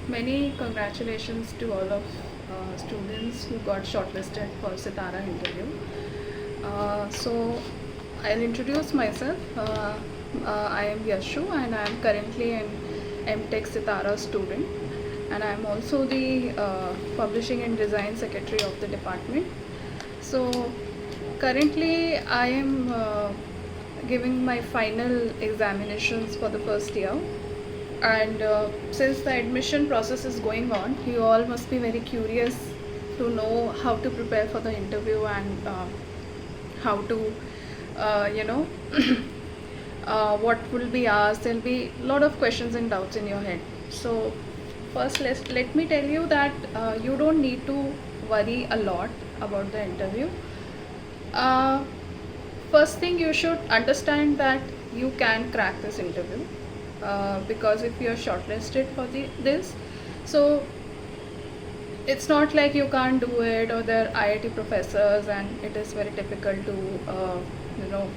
Many congratulations to all of students who got shortlisted for Sitara interview. So I'll introduce myself. I am Yashu and I am currently an MTech Sitara student, and I am also the Publishing and Design Secretary of the department. So currently I am giving my final examinations for the first year, and since the admission process is going on, you all must be very curious to know how to prepare for the interview and how to you know what will be asked. There'll be a lot of questions and doubts in your head. So first let me tell you that you don't need to worry a lot about the interview. uh, First thing, you should understand that you can crack this interview, because if you're shortlisted for this, so it's not like you can't do it, or there are IIT professors and it is very difficult to you know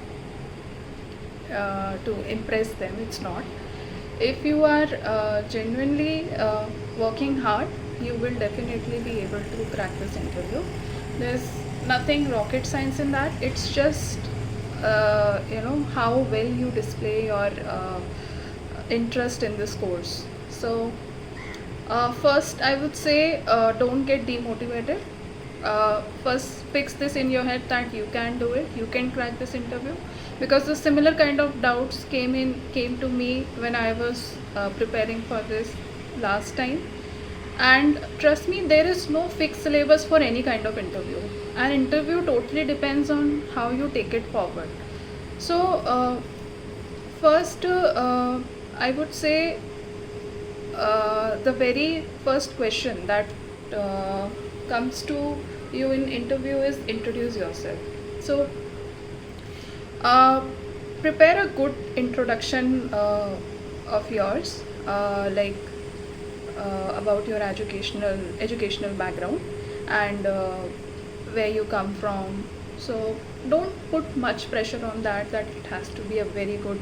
to impress them. It's not. If you are genuinely working hard, you will definitely be able to crack this interview. There's nothing rocket science in that. It's just how well you display your interest in this course. So first, I would say don't get demotivated. First, fix this in your head that you can do it, you can crack this interview, because the similar kind of doubts came to me when I was preparing for this last time. And trust me, there is no fixed syllabus for any kind of interview. An interview totally depends on how you take it forward. So first, I would say the very first question that comes to you in interview is introduce yourself. So prepare a good introduction of yours, like about your educational background and where you come from. So don't put much pressure on that it has to be a very good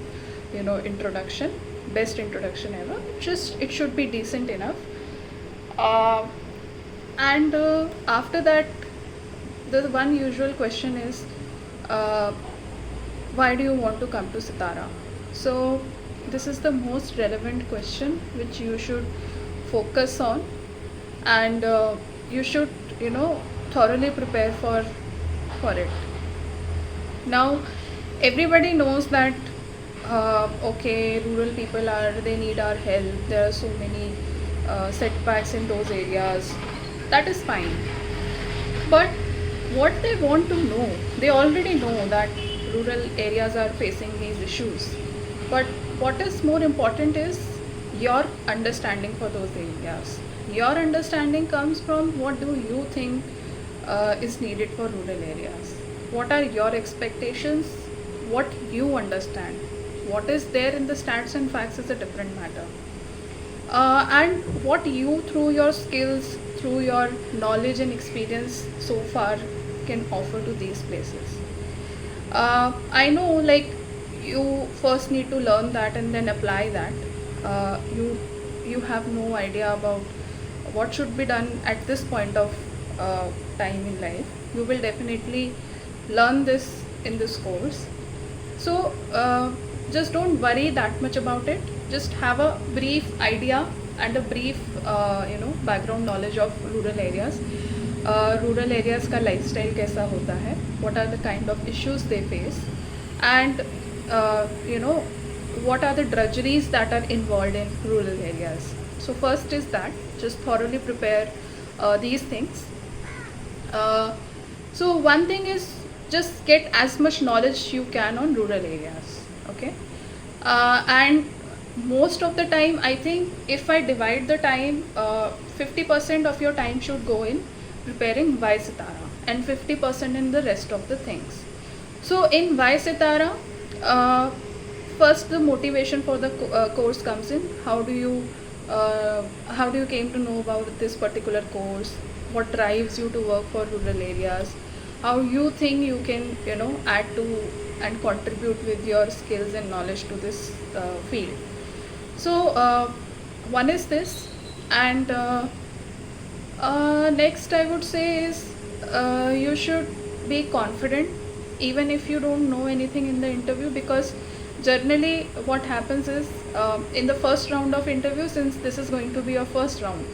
introduction, best introduction ever. Just it should be decent enough. And after that, the one usual question is, why do you want to come to Sitara? So this is the most relevant question which you should focus on, and you should thoroughly prepare for it. Now everybody knows that okay, rural people they need our help. There are so many setbacks in those areas. That is fine, but what they want to know, they already know that rural areas are facing these issues. But what is more important is your understanding for those areas. Your understanding comes from what do you think is needed for rural areas. What are your expectations? What you understand. What is there in the stats and facts is a different matter. And what you, through your skills, through your knowledge and experience so far, can offer to these places. I know, like, you first need to learn that and then apply that. You have no idea about what should be done at this point of time in life. You will definitely learn this in this course. So just don't worry that much about it. Just have a brief idea and a brief background knowledge of rural areas. Rural areas का lifestyle कैसा होता है, what are the kind of issues they face, and what are the drudgeries that are involved in rural areas. So first is that, just thoroughly prepare these things. So one thing is, just get as much knowledge you can on rural areas, okay? And most of the time, I think if I divide the time, 50% of your time should go in preparing Why Sitara and 50% in the rest of the things. So in Why Sitara, first the motivation for the course comes in. How do you came to know about this particular course? What drives you to work for rural areas? How you think you can add to and contribute with your skills and knowledge to this field. So one is this. And next I would say is you should be confident even if you don't know anything in the interview, because generally what happens is in the first round of interview, since this is going to be your first round,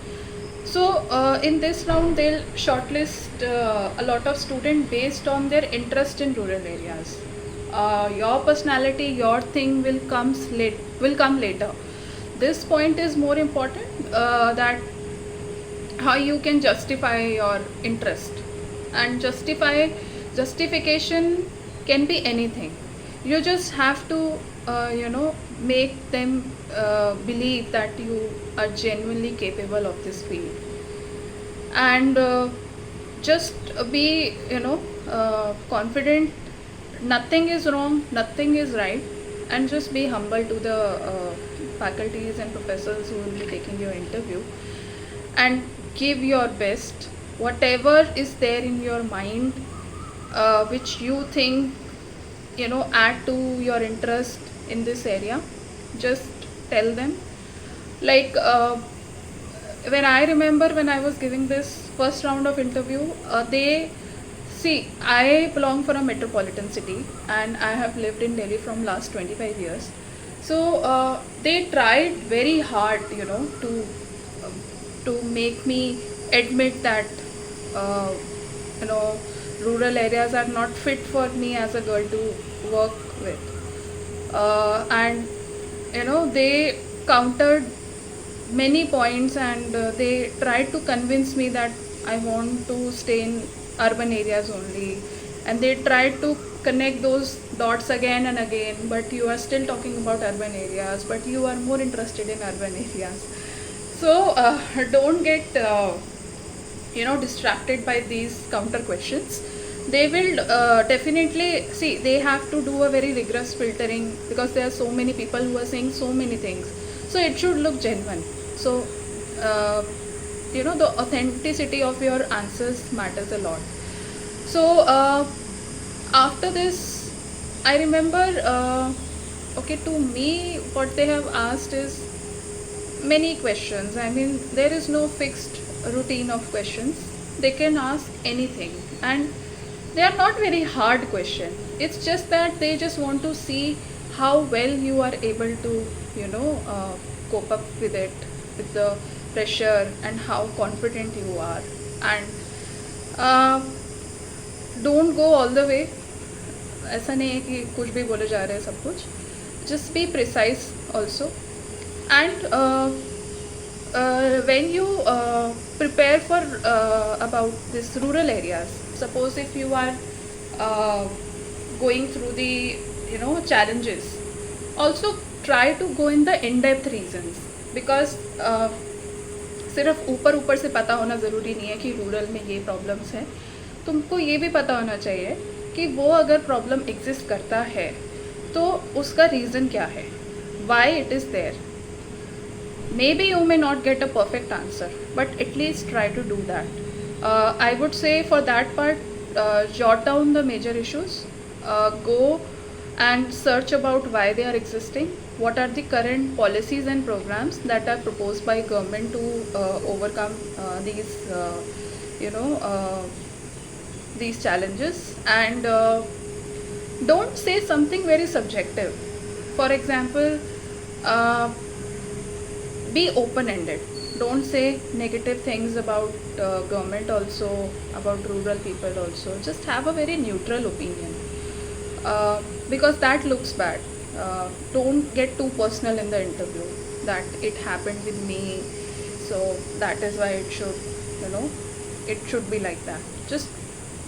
so in this round they'll shortlist a lot of students based on their interest in rural areas. Your personality, your thing will come later. This point is more important, that how you can justify your interest. And justification can be anything. You just have to make them believe that you are genuinely capable of this field. And just be confident. Nothing is wrong, nothing is right. And just be humble to the faculties and professors who will be taking your interview, and give your best. Whatever is there in your mind, which you think add to your interest in this area, just tell them. Like when I remember, when I was giving this first round of interview, they see, I belong from a metropolitan city and I have lived in Delhi from last 25 years. So they tried very hard to make me admit that uh, you know rural areas are not fit for me as a girl to work with. And they countered many points, and they tried to convince me that I want to stay in urban areas only, and they tried to connect those dots again and again, but you are still talking about urban areas, but you are more interested in urban areas. So don't get distracted by these counter questions. They will definitely see, they have to do a very rigorous filtering, because there are so many people who are saying so many things, so it should look genuine. So the authenticity of your answers matters a lot. So after this, I remember okay, to me what they have asked is many questions. I mean, there is no fixed routine of questions. They can ask anything, and they are not very hard question. It's just that they just want to see how well you are able to cope up with it, with the pressure, and how confident you are. And don't go all the way. ऐसा नहीं है कि कुछ भी बोले जा रहे हैं सब कुछ. Just be precise also. And when you prepare for about this rural areas, suppose if you are going through the challenges, also try to go in the in-depth reasons, because सिर्फ ऊपर ऊपर से पता होना ज़रूरी नहीं है कि रूरल में ये प्रॉब्लम्स हैं. तुमको ये भी पता होना चाहिए कि वो अगर प्रॉब्लम एग्जिस्ट करता है तो उसका रीज़न क्या है, why it is there. Maybe you may not get a perfect answer, but at least try to do that. I would say for that part, jot down the major issues, go and search about why they are existing, what are the current policies and programs that are proposed by government to overcome these these challenges. And don't say something very subjective. For example, be open-ended. Don't say negative things about government also, about rural people also. Just have a very neutral opinion, because that looks bad. Don't get too personal in the interview, that it happened with me, so that is why it should be like that. Just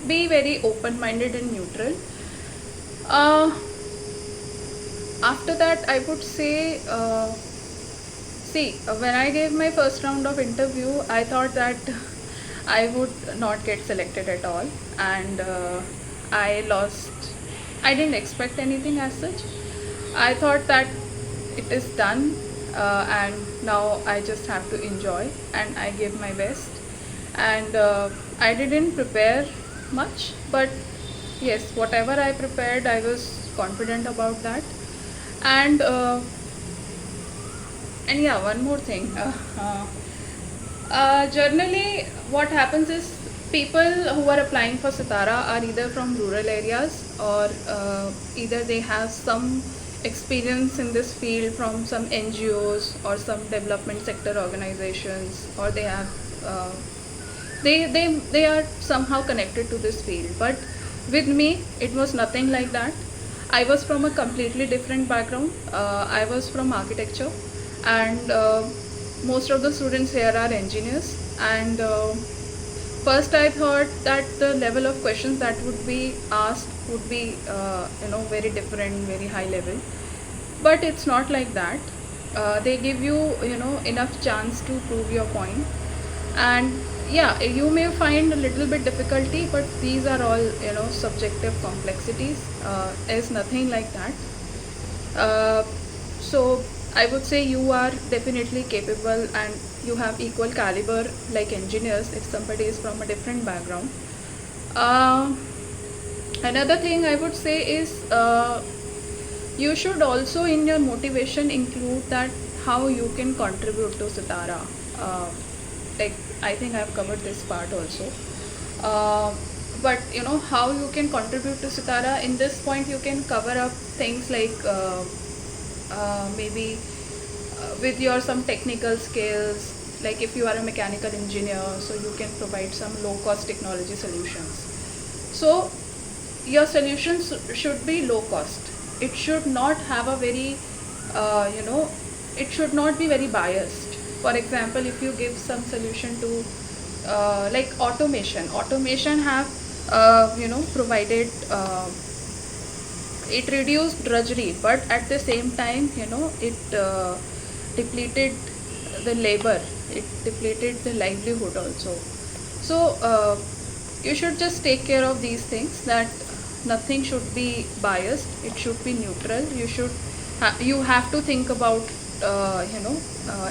be very open-minded and neutral. After that, I would say, see, when I gave my first round of interview, I thought that I would not get selected at all, and I lost. I didn't expect anything as such. I thought that it is done, and now I just have to enjoy, and I gave my best. And I didn't prepare much, but yes, whatever I prepared, I was confident about that. And yeah, one more thing. Generally, what happens is people who are applying for Sitara are either from rural areas, or either they have some experience in this field from some NGOs or some development sector organizations, or they have they are somehow connected to this field. But with me, it was nothing like that. I was from a completely different background. I was from architecture, and most of the students here are engineers. And first I thought that the level of questions that would be asked would be very different, very high level. But it's not like that. They give you enough chance to prove your point. And yeah, you may find a little bit difficulty, but these are all subjective complexities. Is nothing like that. So I would say you are definitely capable, and you have equal caliber like engineers if somebody is from a different background. uh, Another thing I would say is, you should also in your motivation include that how you can contribute to Sitara. Like, I think I've covered this part also. But how you can contribute to Sitara. In this point, you can cover up things like maybe with your some technical skills. Like if you are a mechanical engineer, so you can provide some low cost technology solutions. So your solutions should be low cost. It should not have a very it should not be very biased. For example, if you give some solution to like automation have provided it reduced drudgery, but at the same time it depleted the labor, it depleted the livelihood also. So you should just take care of these things, that nothing should be biased, it should be neutral. You have to think about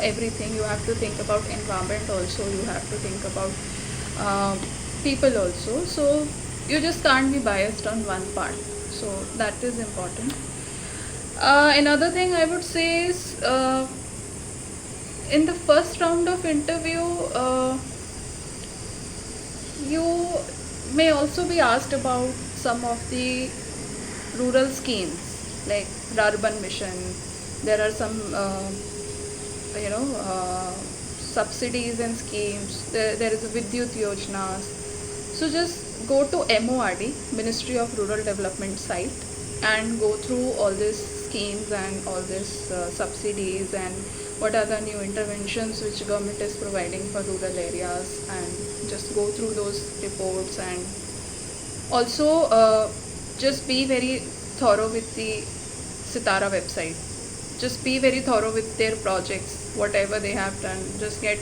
everything. You have to think about environment also, you have to think about people also. So you just can't be biased on one part. So that is important. Another thing I would say is, in the first round of interview, you may also be asked about some of the rural schemes like Urban Mission. There are some subsidies and schemes. There is a Vidyut Yojana. So just go to MORD, Ministry of Rural Development site, and go through all these schemes and all these subsidies, and what are the new interventions which government is providing for rural areas, and just go through those reports. And also just be very thorough with the Sitara website. Just be very thorough with their projects, whatever they have done. Just get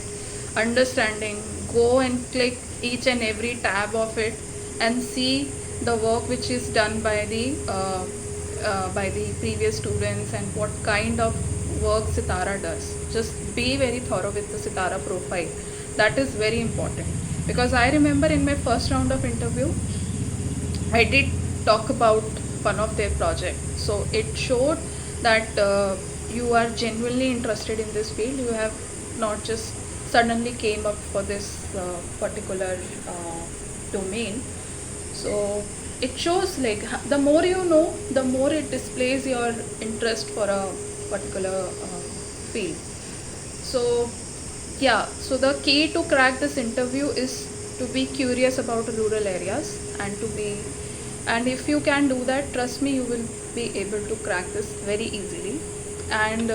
understanding. Go and click each and every tab of it and see the work which is done by the previous students, and what kind of work Sitara does. Just be very thorough with the Sitara profile. That is very important, because I remember in my first round of interview, I did talk about one of their projects. So it showed that you are genuinely interested in this field. You have not just suddenly came up for this particular domain. So it shows, like, the more you know, the more it displays your interest for a particular field. So yeah, so the key to crack this interview is to be curious about rural areas, and if you can do that, trust me, you will be able to crack this very easily. And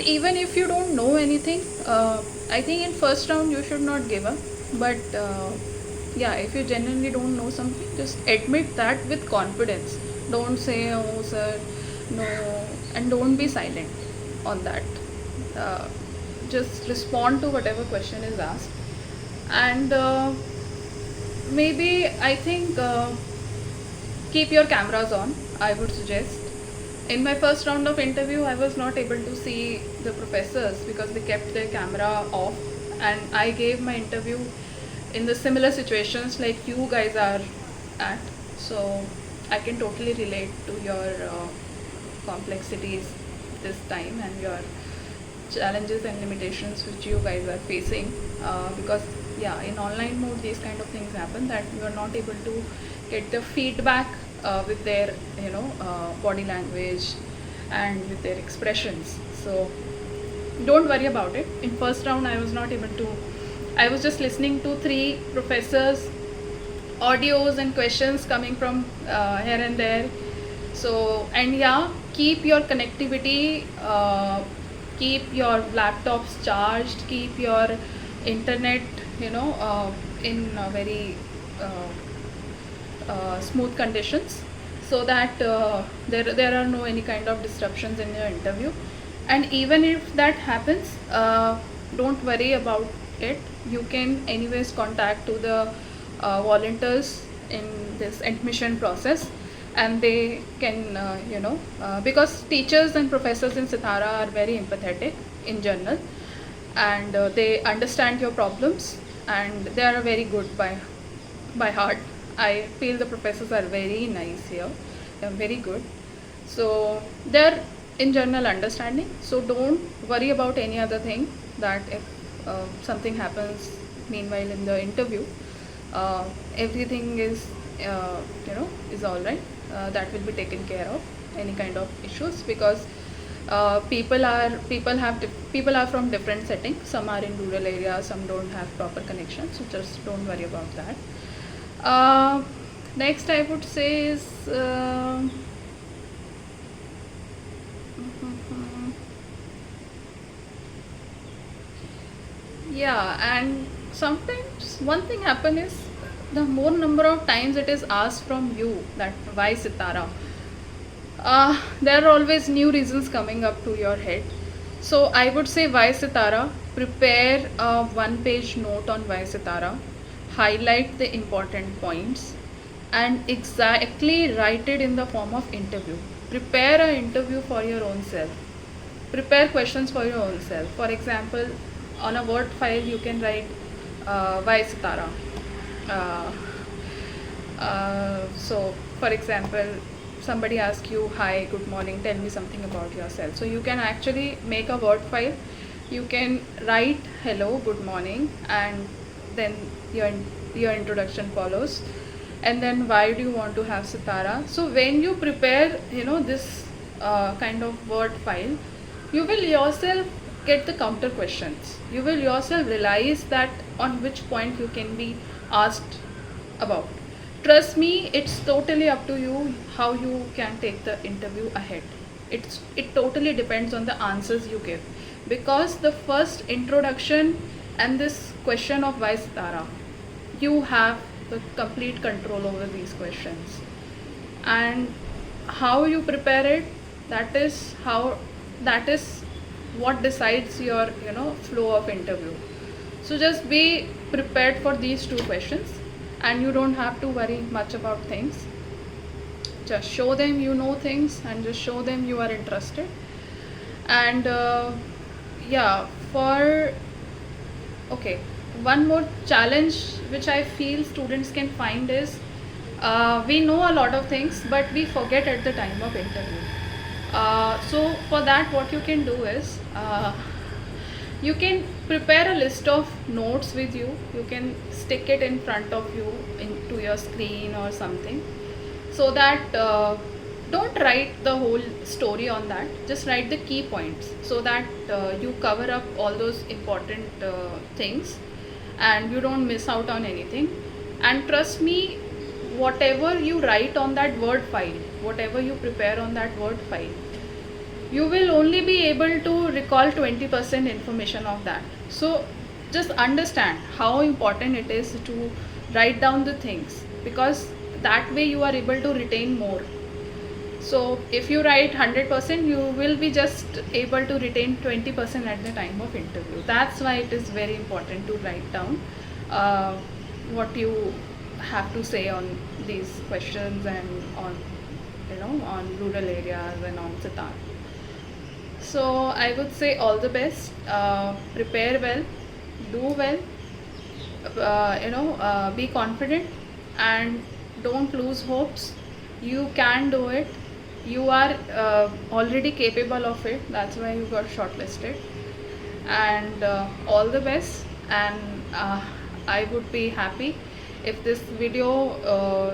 even if you don't know anything, I think in first round you should not give up. But yeah, if you genuinely don't know something, just admit that with confidence. Don't say, oh sir, no, and don't be silent on that. Just respond to whatever question is asked. And maybe, I think, keep your cameras on, I would suggest. In my first round of interview, I was not able to see the professors because they kept their camera off, and I gave my interview in the similar situations like you guys are at. So I can totally relate to your complexities this time, and your challenges and limitations which you guys are facing, because yeah, in online mode these kind of things happen, that you are not able to get the feedback with their body language and with their expressions. So don't worry about it. In first round I was not able to, I was just listening to 3 professors audios and questions coming from here and there. So, and yeah, keep your connectivity, keep your laptops charged, keep your internet in very smooth conditions, so that there are no any kind of disruptions in your interview. And even if that happens, don't worry about it. You can anyways contact to the volunteers in this admission process, and they can because teachers and professors in Sitara are very empathetic in general, and they understand your problems, and they are very good by heart. I feel the professors are very nice here. They are very good. So they're in general understanding. So don't worry about any other thing, that if something happens meanwhile in the interview, everything is is all right. That will be taken care of, any kind of issues, because people are from different settings. Some are in rural areas, some don't have proper connections, so just don't worry about that. Next I would say is yeah, and sometimes one thing happen is, the more number of times it is asked from you that why Sitara, there are always new reasons coming up to your head. So I would say why Sitara. Prepare a 1-page note on why Sitara, highlight the important points, and exactly write it in the form of interview. Prepare an interview for your own self. Prepare questions for your own self. For example, on a Word file you can write why Sitara. So for example, somebody asks you, hi, good morning, tell me something about yourself. So you can actually make a Word file. You can write hello, good morning, and then your introduction follows, and then why do you want to have Sitara. So when you prepare this kind of Word file, you will yourself get the counter questions. You will yourself realize that on which point you can be asked about. Trust me, it's totally up to you how you can take the interview ahead. It totally depends on the answers you give, because the first introduction and this question of why Sitara, you have the complete control over these questions, and how you prepare it, that is what decides your flow of interview. So just be prepared for these 2 questions, and you don't have to worry much about things. Just show them you know things, and just show them you are interested. And okay, one more challenge which I feel students can find is, we know a lot of things but we forget at the time of interview. So for that, what you can do is, you can prepare a list of notes with you. You can stick it in front of you into your screen or something, so that don't write the whole story on that. Just write the key points, so that you cover up all those important things and you don't miss out on anything. And trust me, whatever you write on that Word file, whatever you prepare on that Word file, you will only be able to recall 20% information of that. So just understand how important it is to write down the things, because that way you are able to retain more. So if you write 100%, you will be just able to retain 20% at the time of interview. That's why it is very important to write down what you have to say on these questions and on on rural areas and on Sitar. So I would say all the best. Prepare well, do well. Be confident and don't lose hopes. You can do it. You are already capable of it. That's why you got shortlisted. and all the best. And I would be happy if this video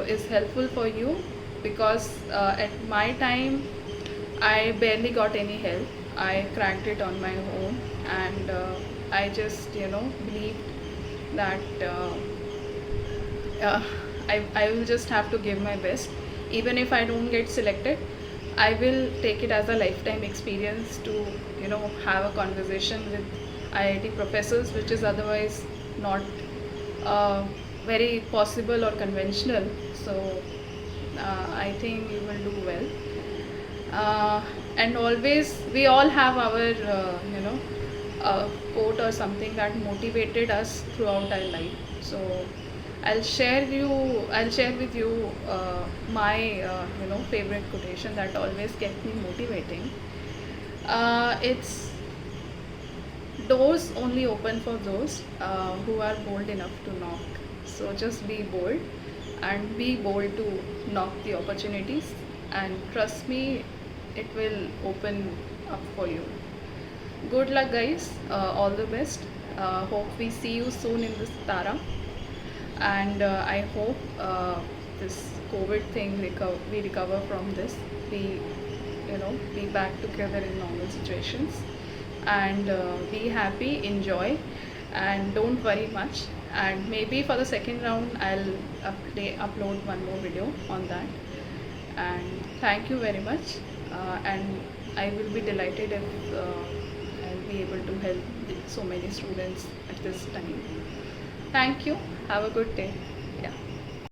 is helpful for you, because at my time I barely got any help. I cracked it on my own, and I just believed that I will just have to give my best. Even if I don't get selected, I will take it as a lifetime experience to have a conversation with IIT professors, which is otherwise not very possible or conventional. So I think you will do well. And always, we all have our quote or something that motivated us throughout our life. So I'll share with you my favorite quotation that always kept me motivating. It's, doors only open for those who are bold enough to knock. So just be bold, and be bold to knock the opportunities, and trust me, it will open up for you. Good luck, guys. All the best. Hope we see you soon in this Tara. And I hope this COVID thing we recover from this. We be back together in normal situations, and be happy, enjoy, and don't worry much. And maybe for the second round I'll upload one more video on that. And thank you very much. And I will be delighted if I'll be able to help so many students at this time. Thank you. Have a good day.